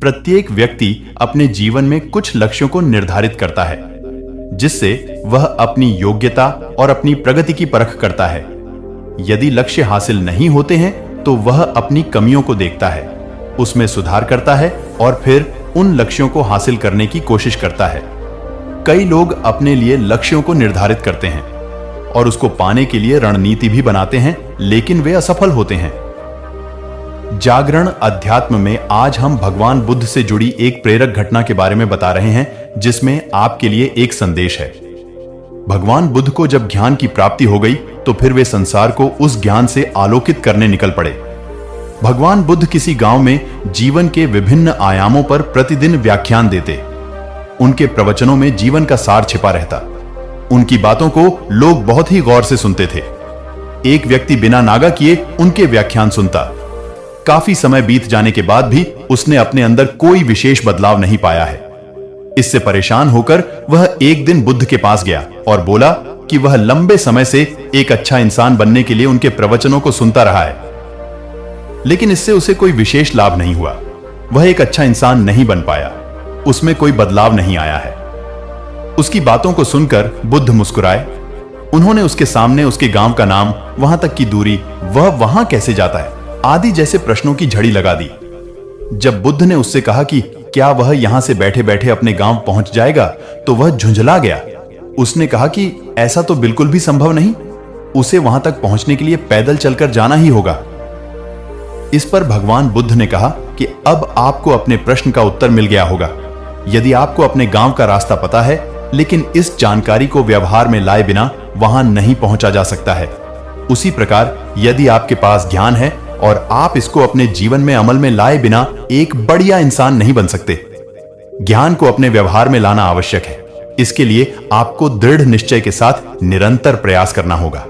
प्रत्येक व्यक्ति अपने जीवन में कुछ लक्ष्यों को निर्धारित करता है, जिससे वह अपनी योग्यता और अपनी प्रगति की परख करता है। यदि लक्ष्य हासिल नहीं होते हैं तो वह अपनी कमियों को देखता है, उसमें सुधार करता है और फिर उन लक्ष्यों को हासिल करने की कोशिश करता है। कई लोग अपने लिए लक्ष्यों को निर्धारित करते हैं और उसको पाने के लिए रणनीति भी बनाते हैं, लेकिन वे असफल होते हैं। जागरण अध्यात्म में आज हम भगवान बुद्ध से जुड़ी एक प्रेरक घटना के बारे में बता रहे हैं, जिसमें आपके लिए एक संदेश है। भगवान बुद्ध को जब ज्ञान की प्राप्ति हो गई तो फिर वे संसार को उस ज्ञान से आलोकित करने निकल पड़े। भगवान बुद्ध किसी गांव में जीवन के विभिन्न आयामों पर प्रतिदिन व्याख्यान देते। उनके प्रवचनों में जीवन का सार छिपा रहता। उनकी बातों को लोग बहुत ही गौर से सुनते थे। एक व्यक्ति बिना नागा किए उनके व्याख्यान सुनता। काफी समय बीत जाने के बाद भी उसने अपने अंदर कोई विशेष बदलाव नहीं पाया है। इससे परेशान होकर वह एक दिन बुद्ध के पास गया और बोला कि वह लंबे समय से एक अच्छा इंसान बनने के लिए उनके प्रवचनों को सुनता रहा है, लेकिन इससे उसे कोई विशेष लाभ नहीं हुआ। वह एक अच्छा इंसान नहीं बन पाया, उसमें कोई बदलाव नहीं आया है। उसकी बातों को सुनकर बुद्ध मुस्कुराए। उन्होंने उसके सामने उसके गांव का नाम, वहां तक की दूरी, वह वहां कैसे जाता है आदि जैसे प्रश्नों की झड़ी लगा दी। जब बुद्ध ने उससे कहा कि क्या वह यहां से बैठे बैठे अपने गांव पहुंच जाएगा, तो वह झुंझला गया। उसने कहा कि ऐसा तो बिल्कुल भी संभव नहीं, उसे वहां तक पहुंचने के लिए पैदल चलकर जाना ही होगा। इस पर भगवान बुद्ध ने कहा कि अब आपको अपने प्रश्न का उत्तर मिल गया होगा। यदि आपको अपने गांव का रास्ता पता है, लेकिन इस जानकारी को व्यवहार में लाए बिना वहां नहीं पहुंचा जा सकता है, उसी प्रकार यदि आपके पास ज्ञान है और आप इसको अपने जीवन में अमल में लाए बिना एक बढ़िया इंसान नहीं बन सकते। ज्ञान को अपने व्यवहार में लाना आवश्यक है। इसके लिए आपको दृढ़ निश्चय के साथ निरंतर प्रयास करना होगा।